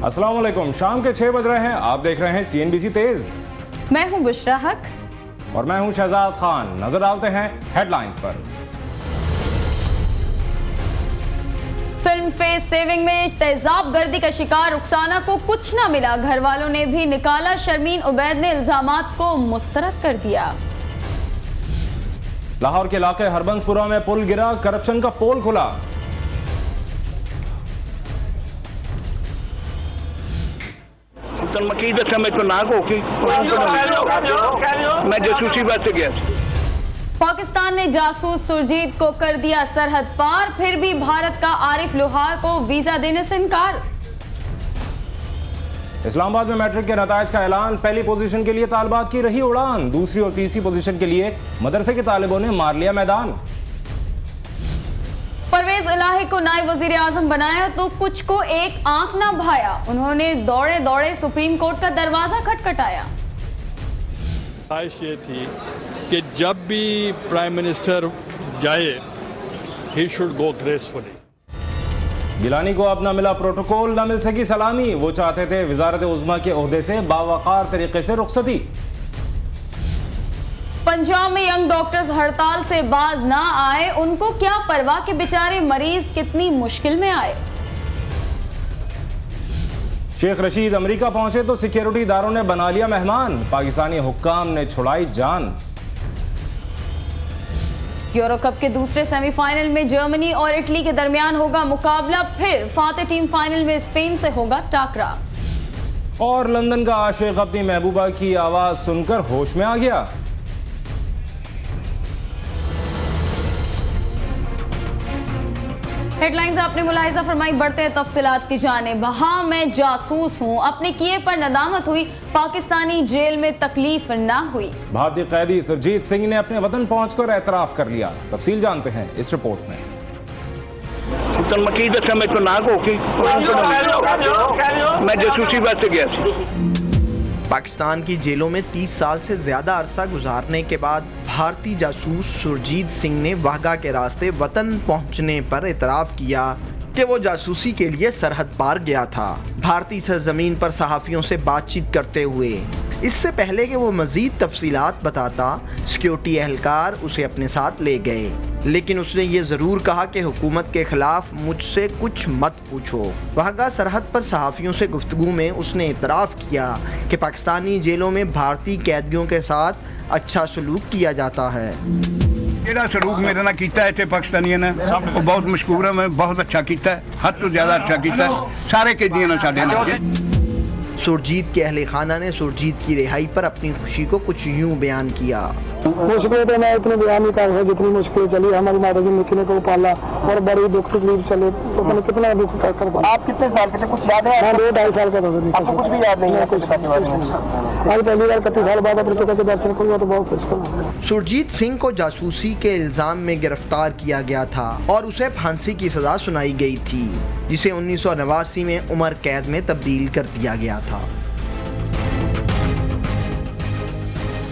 अस्सलाम वालेकुम। शाम के 6 बज रहे हैं, आप देख रहे हैं CNBC तेज। मैं हूं बुशरा हक और मैं हूं शहजाद खान। नजर डालते हैं हेडलाइंस पर। फिल्म फेस सेविंग में तेजाब गर्दी का शिकार रुखसाना को कुछ ना मिला, घर वालों ने भी निकाला। शर्मीन उबैद ने इल्जामात को मुस्तरद कर दिया। लाहौर के इलाके हरबंसपुरा में पुल गिरा, करप्शन का पोल खुला। मैं जासूसी बात से गया। पाकिस्तान ने जासूस सुरजीत को कर दिया सरहद पार, फिर भी भारत का आरिफ लोहार को वीजा देने से इनकार। इस्लामाबाद में मैट्रिक के नताइज का ऐलान, पहली पोजीशन के लिए तालिबात की रही उड़ान, दूसरी और तीसरी पोजीशन के लिए मदरसे के तालिबों ने मार लिया मैदान। परवेज इलाही को नायब वजीर आजम बनाया तो कुछ को एक आंख ना भाया, उन्होंने दौड़े दौड़े सुप्रीम कोर्ट का दरवाजा खटखटाया। ख्वाहिश ये थी कि जब भी प्राइम मिनिस्टर जाए, he should go gracefully. Gilani को अब न मिला प्रोटोकॉल, न मिल सकी सलामी। वो चाहते थे वजारत उज़्मा के ओहदे से बावकार तरीके से रुखसती। पंजाब में यंग डॉक्टर्स हड़ताल से बाज ना आए, उनको क्या परवाह कि बेचारे मरीज कितनी मुश्किल में आए। शेख रशीद अमेरिका पहुंचे तो सिक्योरिटी इदारों ने बना लिया मेहमान, पाकिस्तानी हुक्काम ने छुड़ाई जान। यूरो कप के दूसरे सेमीफाइनल में जर्मनी और इटली के दरमियान होगा मुकाबला, फिर फाते टीम फाइनल में स्पेन से होगा टाकरा। और लंदन का आशिक अपनी महबूबा की आवाज सुनकर होश में आ गया। हेडलाइंस आपने मुलाहिजा फरमाई, बढ़ते हैं तफसीलात की जानिब। हाँ, मैं जासूस हूँ, अपने किए पर नदामत हुई, पाकिस्तानी जेल में तकलीफ ना हुई। भारतीय कैदी सुरजीत सिंह ने अपने वतन पहुंचकर एतराफ कर लिया। तफसील जानते हैं इस रिपोर्ट में। मैं जासूसी बात से गया। पाकिस्तान की जेलों में 30 साल से ज्यादा अरसा गुजारने के बाद भारतीय जासूस सुरजीत सिंह ने वाघा के रास्ते वतन पहुंचने पर इतराफ किया कि वो जासूसी के लिए सरहद पार गया था। भारतीय सरजमीन पर सहाफियों से बातचीत करते हुए इससे पहले कि वो मजीद तफसीलात बताता, सिक्योरिटी एहलकार उसे अपने साथ ले गए, लेकिन उसने ये ज़रूर कहा कि हुकूमत के खिलाफ मुझसे कुछ मत पूछो। वाघा सरहद पर सहाफ़ियों से गुफ्तगू में उसने इतराफ़ किया कि पाकिस्तानी जेलों में भारतीय कैदियों के साथ अच्छा सलूक किया जाता है। ਜਿਹੜਾ सलूक मेरे ਨਾਲ ਕੀਤਾ ਇੱਥੇ ਪਾਕਿस्तानियों ने वो बहुत मशहूर है, मैं बहुत अच्छा किया, हद तो ज़्यादा अच्छा किया सारे कैदियों ने साडे नाल। सुरजीत के अहले खाना ने सुरजीत की रिहाई पर अपनी खुशी को कुछ यूं बयान किया। मुश्किलें तो मैं इतनी बयान नहीं कर सकता, जितनी मुश्किलें चली हमारी माता जी निकलने को पाला और बड़ी दुख तकलीफ चले, तो मैंने कितना दुख कर। आप कितने साल के थे, कुछ याद है? मैं 2-2.5 साल का था। आपको कुछ भी याद नहीं है? कुछ आज पहली बार 31 साल बाद अपने पिता के दर्शन करूंगा तो बहुत खुश हूं। सुरजीत सिंह को जासूसी के इल्जाम में गिरफ्तार किया गया था और उसे फांसी की सजा सुनाई गई थी, जिसे 1989 में उम्र कैद में तब्दील कर दिया गया था।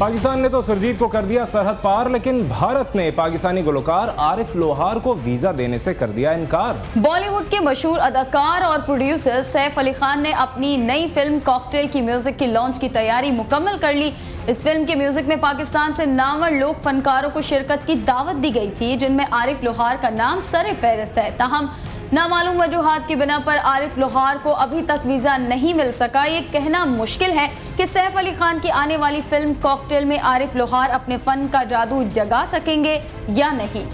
पाकिस्तान ने तो सुरजीत को कर दिया सरहद पार, लेकिन भारत ने पाकिस्तानी गुलकार आरिफ लोहार को वीजा देने से कर दिया इनकार। बॉलीवुड के मशहूर अदाकार और प्रोड्यूसर सैफ अली खान ने अपनी नई फिल्म कॉकटेल की म्यूजिक की लॉन्च की तैयारी मुकम्मल कर ली। इस फिल्म के म्यूजिक में पाकिस्तान से नामवर लोक फनकारों को शिरकत की दावत दी गई थी, जिनमें आरिफ लोहार का नाम सर फहरिस्त है। ताहम नामालूम वजूहात की बिना पर आरिफ लोहार को अभी तक वीजा नहीं मिल सका। ये कहना मुश्किल है कि सैफ अली खान की आने वाली फिल्म कॉकटेल में आरिफ लोहार अपने फन का जादू जगा सकेंगे या नहीं।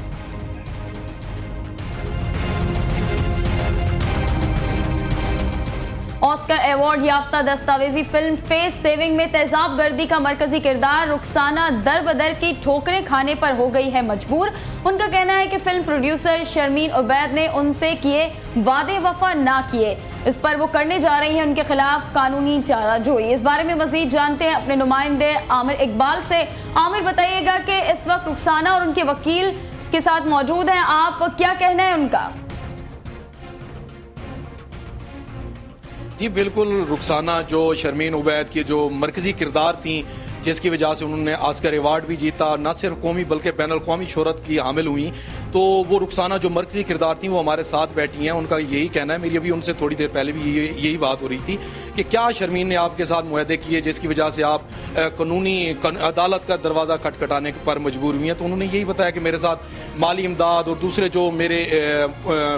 ऑस्कर अवार्ड याफ्ता दस्तावेजी फिल्म फेस सेविंग में तेजाब गर्दी का मरकजी किरदार रुखसाना दर बदर की ठोकरें खाने पर हो गई है मजबूर। उनका कहना है कि फिल्म प्रोड्यूसर शर्मीन उबैद ने उनसे किए वादे वफा ना किए, इस पर वो करने जा रही हैं उनके खिलाफ कानूनी चाराजोई। इस बारे में मजीद जानते हैं अपने नुमाइंदे आमिर इकबाल से। आमिर, बताइएगा कि इस वक्त रुखसाना और उनके वकील के साथ मौजूद हैं, आप क्या कहना है उनका? जी बिल्कुल, रुखसाना जो शर्मीन उबैद की जो मरकजी किरदार थी, जिसकी वजह से उन्होंने ऑस्कर अवार्ड भी जीता, न सिर्फ कौमी बल्कि बैनुल अक़वामी शोहरत की हामिल हुई। तो वो रुखसाना जो मरकज़ी किरदार थी वो हमारे साथ बैठी हैं, उनका यही कहना है, मेरी अभी उनसे थोड़ी देर पहले भी यही बात हो रही थी कि क्या शर्मीन ने आपके साथ मुआहदे किए जिसकी वजह से आप कानूनी अदालत का दरवाज़ा खटखटाने पर मजबूर हुई हैं। तो उन्होंने यही बताया कि मेरे साथ माली इमदाद और दूसरे जो मेरे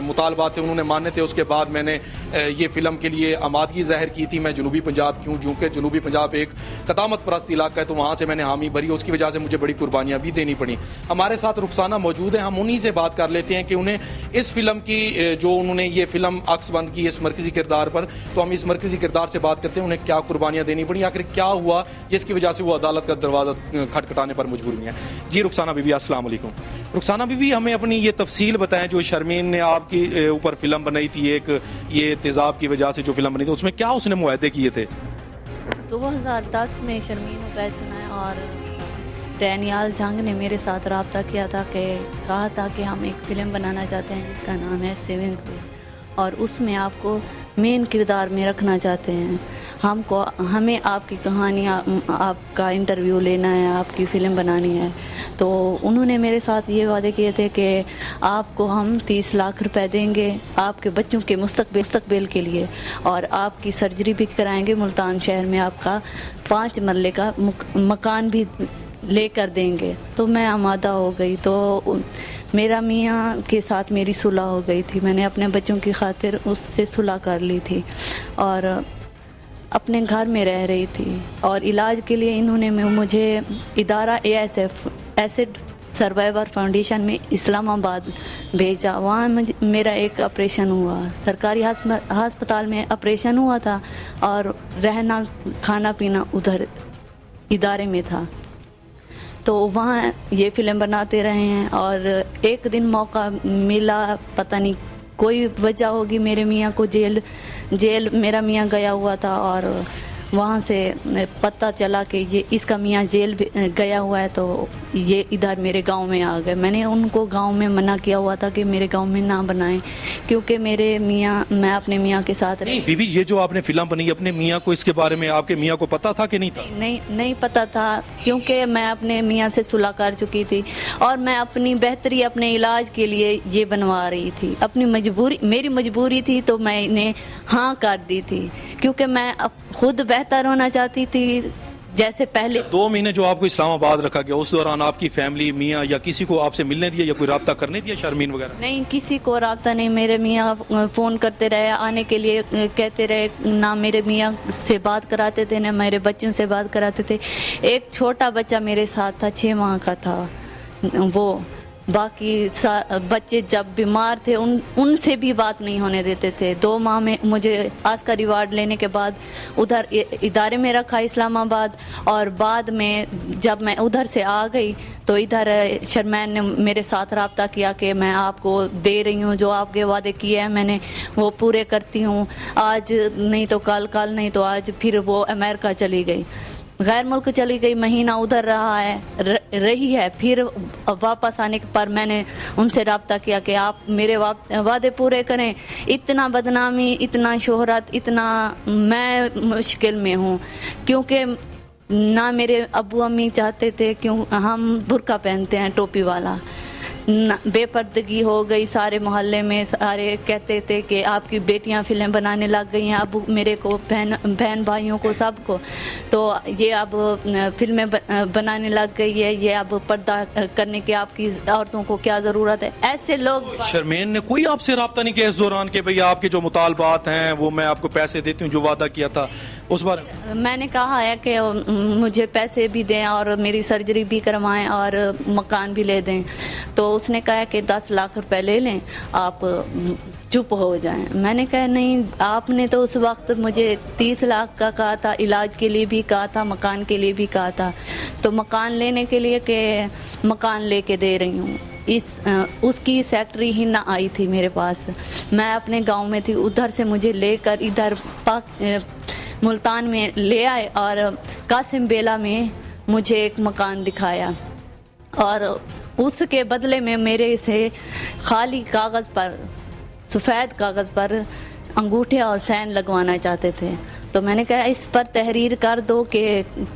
मुतालबात थे उन्होंने माने थे। उसके बाद मैंने ये फ़िल्म के लिए आमादगी ज़ाहिर की थी। मैं जनूबी पंजाब क्यों, चूँकि जनूबी पंजाब एक कदामत परस्त इलाका है, तो वहाँ से मैंने हामी भरी, उसकी वजह से मुझे बड़ी कुर्बानियाँ भी देनी पड़ी। हमारे साथ रुखसाना मौजूद हैं, हम उन्हीं से बात कर लेते हैं कि उन्हें इस फिल्म की जो उन्होंने ये फिल्म अक्स बंद की इस मरकज़ी किरदार पर, तो हम इस मरकज़ी किरदार से बात करते हैं उन्हें क्या कुर्बानियाँ देनी पड़ी, आखिर क्या हुआ जिसकी वजह से वो अदालत का दरवाज़ा खटखटाने पर मजबूर हुई हैं। जी रुखसाना बीबी, अस्सलाम वालेकुम। रुखसाना बीबी, हमें अपनी ये तफसील बताएं, जो शर्मीन ने आपके ऊपर फिल्म बनाई थी, एक ये तेज़ाब की वजह से जो फिल्म बनी थी, उसमें क्या उसने मुआहदे किए थे? 2010 में शर्मीन उबैद चुना और डैनियल जंग ने मेरे साथ रब्ता किया था कि कहा था कि हम एक फ़िल्म बनाना चाहते हैं जिसका नाम है सेविंग क्रूज, और उसमें आपको मेन किरदार में रखना चाहते हैं। हमें आपकी कहानियाँ, आपका इंटरव्यू लेना है, आपकी फ़िल्म बनानी है। तो उन्होंने मेरे साथ ये वादे किए थे कि आपको हम 30 लाख रुपए देंगे आपके बच्चों के मुस्तकबिल के लिए, और आपकी सर्जरी भी कराएंगे, मुल्तान शहर में आपका 5 मरले का मकान भी लेकर देंगे। तो मैं आमादा हो गई। तो मेरा मियाँ के साथ मेरी सुलह हो गई थी, मैंने अपने बच्चों की खातिर उससे सुलह कर ली थी और अपने घर में रह रही थी। और इलाज के लिए इन्होंने मुझे इदारा ASF एसिड सर्वाइवर फाउंडेशन में इस्लामाबाद भेजा। वहाँ मेरा एक ऑपरेशन हुआ, सरकारी अस्पताल में ऑपरेशन हुआ था, और रहना खाना पीना उधर इदारे में था। तो वहाँ ये फ़िल्म बनाते रहे हैं, और एक दिन मौका मिला, पता नहीं कोई वजह होगी, मेरे मियाँ को जेल मेरा मियाँ गया हुआ था, और वहाँ से पता चला कि ये इसका मियाँ जेल गया हुआ है। तो ये इधर मेरे गांव में आ गए। मैंने उनको गांव में मना किया हुआ था कि मेरे गांव में ना बनाएं, क्योंकि मैं अपने मियाँ के साथ नहीं बीबी, ये जो आपने फिल्म बनाई अपने मियाँ को, इसके बारे में आपके मियाँ को पता था कि नहीं था? नहीं पता था, क्योंकि मैं अपने मियाँ से सुलह कर चुकी थी और मैं अपनी बेहतरी, अपने इलाज के लिए ये बनवा रही थी। मेरी मजबूरी थी, तो मैंने हाँ कर दी थी, क्योंकि मैं खुद बेहतर होना चाहती थी। जैसे पहले 2 महीने जो आपको इस्लामाबाद रखा गया, उस दौरान आपकी फैमिली, मियाँ या किसी को आपसे मिलने दिया या कोई रब्ता करने दिया, शर्मीन वगैरह? नहीं, किसी को रब्ता नहीं। मेरे मियाँ फ़ोन करते रहे, आने के लिए कहते रहे, ना मेरे मियाँ से बात कराते थे ना मेरे बच्चों से बात कराते थे। एक छोटा बच्चा मेरे साथ था, 6 माह का था वो। बाकी बच्चे जब बीमार थे उनसे भी बात नहीं होने देते थे। 2 माह में मुझे ऑस्कर रिवार्ड लेने के बाद उधर इदारे में रखा इस्लामाबाद, और बाद में जब मैं उधर से आ गई तो इधर शर्मैन ने मेरे साथ रब्ता किया कि मैं आपको दे रही हूँ, जो आपके वादे किए हैं मैंने वो पूरे करती हूँ, आज नहीं तो कल नहीं तो आज। फिर वो अमेरिका चली गई, गैर मुल्क चली गई, महीना उधर रही है। फिर वापस आने पर मैंने उनसे रब्ता किया कि आप मेरे वादे पूरे करें। इतना बदनामी, इतना शोहरत, इतना मैं मुश्किल में हूँ, क्योंकि ना मेरे अब्बू अम्मी चाहते थे, क्यों हम बुर्का पहनते हैं टोपी वाला, बेपर्दगी हो गई सारे मोहल्ले में। सारे कहते थे कि आपकी बेटियां फिल्म बनाने लग गई हैं, अब मेरे को बहन भाइयों को सबको, तो ये अब फिल्में बनाने लग गई है, ये अब पर्दा करने की आपकी औरतों को क्या ज़रूरत है। ऐसे लोग। शर्मीन ने कोई आपसे रब्ता नहीं किया इस दौरान कि भैया आपके जो मुतालबात हैं वो मैं आपको पैसे देती हूँ, जो वादा किया था उस बार? मैंने कहा है कि मुझे पैसे भी दें और मेरी सर्जरी भी करवाएं और मकान भी ले दें। तो उसने कहा कि 10 लाख रुपए ले लें, आप चुप हो जाएं। मैंने कहा नहीं, आपने तो उस वक्त मुझे 30 लाख का कहा था, इलाज के लिए भी कहा था, मकान के लिए भी कहा था। तो मकान लेने के लिए कि मकान लेके दे रही हूँ। उसकी सेक्रेटरी ही ना आई थी मेरे पास, मैं अपने गांव में थी, उधर से मुझे लेकर इधर मुल्तान में ले आए और कासिम बेला में मुझे एक मकान दिखाया, और उसके बदले में मेरे से खाली कागज़ पर, सफ़ेद कागज़ पर अंगूठे और सैन लगवाना चाहते थे। तो तो मैंने कहा इस पर तहरीर कर दो कि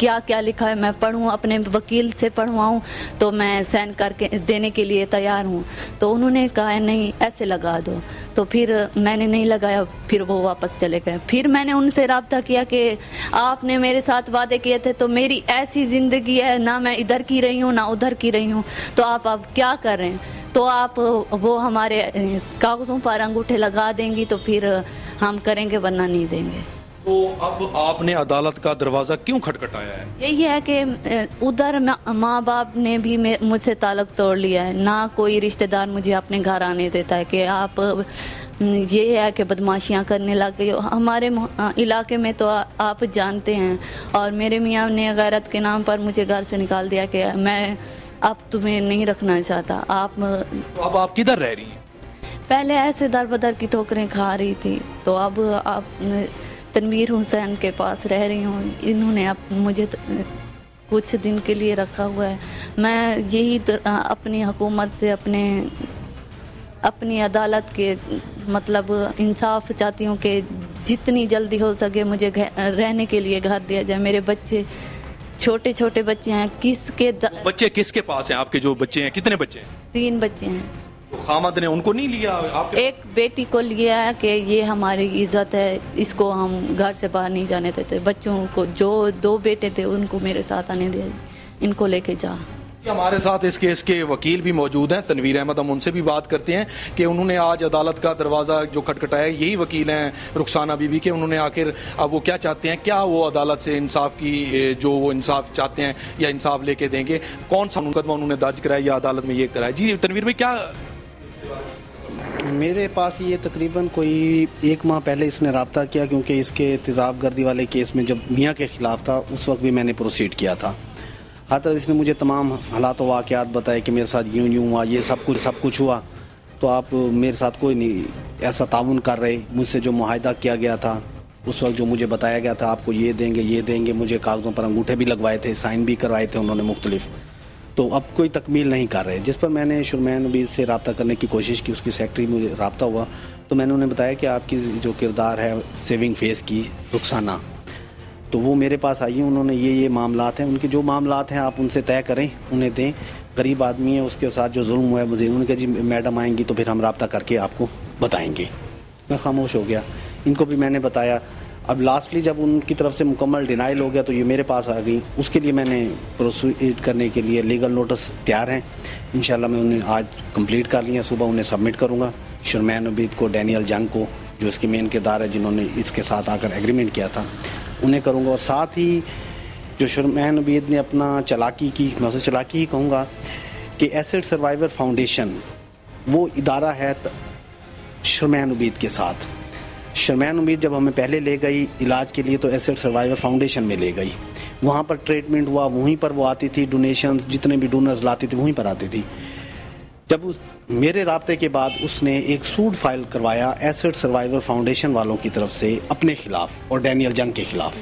क्या क्या लिखा है, मैं पढ़ूँ, अपने वकील से पढ़वाऊँ, तो मैं साइन करके देने के लिए तैयार हूँ। तो उन्होंने कहा नहीं ऐसे लगा दो, तो फिर मैंने नहीं लगाया, फिर वो वापस चले गए। फिर मैंने उनसे रब्ता किया कि आपने मेरे साथ वादे किए थे, तो मेरी ऐसी ज़िंदगी है, ना मैं इधर की रही हूँ ना उधर की रही हूँ, तो आप अब क्या कर रहे हैं? तो आप वो हमारे कागज़ों पर अंगूठे लगा देंगी तो फिर हम करेंगे, वरना नहीं देंगे। तो अब आपने अदालत का दरवाज़ा क्यों खटखटाया है? यही है कि उधर माँ बाप ने भी मुझसे ताल्लुक तोड़ लिया है, ना कोई रिश्तेदार मुझे अपने घर आने देता है कि आप ये है कि बदमाशियाँ करने लग गई हो। हमारे इलाके में तो आप जानते हैं, और मेरे मियाँ ने गैरत के नाम पर मुझे घर से निकाल दिया कि मैं अब तुम्हें नहीं रखना चाहता। तो अब आप किधर रह रही हैं? पहले ऐसे दर बदर की ठोकरें खा रही थी, तो अब आप तनवीर हुसैन के पास रह रही हूँ। इन्होंने अब मुझे कुछ दिन के लिए रखा हुआ है। मैं यही अपनी हुकूमत से अपनी अदालत के मतलब इंसाफ चाहती हूँ कि जितनी जल्दी हो सके मुझे रहने के लिए घर दिया जाए। मेरे बच्चे छोटे छोटे बच्चे हैं, बच्चे किसके पास हैं? आपके जो बच्चे हैं, कितने बच्चे हैं? 3 बच्चे हैं। तो खामद ने उनको नहीं लिया? आपके एक बेटी को लिया है कि ये हमारी इज्जत है, इसको हम घर से बाहर नहीं जाने देते। बच्चों को, जो 2 बेटे थे उनको मेरे साथ आने दे, इनको लेके जा। हमारे साथ इस केस के वकील भी मौजूद हैं, तनवीर अहमद, हम उनसे भी बात करते हैं कि उन्होंने आज अदालत का दरवाज़ा जो खटखटाया, यही वकील हैं रुखसाना बीबी के। उन्होंने आखिर अब वो क्या चाहते हैं, क्या वो अदालत से इंसाफ की जो वो इंसाफ चाहते हैं या इंसाफ लेके देंगे, कौन सा मुकदमा उन्होंने दर्ज कराया या अदालत में ये कराया? जी तनवीर भाई, क्या मेरे पास ये तकरीबन कोई 1 माह पहले इसने रब्ता किया, क्योंकि इसके तेज़ाब गर्दी वाले केस में जब मियाँ के ख़िलाफ़ था उस वक्त भी मैंने प्रोसीड किया था। हर तरह इसने मुझे तमाम हालात व वाक़यात बताए कि मेरे साथ यूँ हुआ, ये सब कुछ हुआ, तो आप मेरे साथ कोई नहीं ऐसा ताउन कर रहे। मुझसे जो मुआहदा किया गया था उस वक्त, जो मुझे बताया गया था आपको ये देंगे, मुझे कागज़ों पर अंगूठे भी लगवाए थे, साइन भी करवाए थे उन्होंने मुख्तलिफ, तो अब कोई तकमील नहीं कर रहे। जिस पर मैंने शुरमैन नबीद से रब्ता करने की कोशिश की, उसकी सेक्रेटरी मुझे रब्ता हुआ, तो मैंने उन्हें बताया कि आपकी जो किरदार है सेविंग फेस की रुखसाना, तो वो मेरे पास आई हैं। उन्होंने ये मामलात हैं, उनके जो मामलात हैं आप उनसे तय करें, उन्हें दें। गरीब आदमी है, उसके साथ जो जुल्म हुआ है मज़ीद, उन्होंने कहा जी मैडम आएंगी तो फिर हम रब्ता करके आपको बताएंगे। मैं खामोश हो गया। इनको भी मैंने बताया। अब लास्टली जब उनकी तरफ से मुकम्मल डिनाइल हो गया तो ये मेरे पास आ गई। उसके लिए मैंने प्रोसीड करने के लिए लीगल नोटिस तैयार हैं। इंशाल्लाह मैं उन्हें आज कंप्लीट कर लिया, सुबह उन्हें सबमिट करूँगा। शुरमैन नबीद को, डैनियल जंग को, जो इसके मेन किरदार है जिन्होंने इसके साथ आकर एग्रीमेंट किया था, उन्हें करूँगा। और साथ ही जो शुरमैन नबीद ने अपना चलाकी की, मैं उसे चलाकी ही कहूँगा कि एसिड सर्वाइवर फाउंडेशन वो इदारा है शुरमैन नबीद के साथ। शुरमैन नबीद जब हमें पहले ले गई इलाज के लिए तो एसिड सर्वाइवर फाउंडेशन में ले गई, वहाँ पर ट्रीटमेंट हुआ, वहीं पर वो आती थी, डोनेशंस जितने भी डोनर्स लाती थी वहीं पर आती थी। जब मेरे राब्ते के बाद उसने एक सूट फाइल करवाया एसिड सर्वाइवर फाउंडेशन वालों की तरफ से अपने खिलाफ और डैनियल जंग के खिलाफ।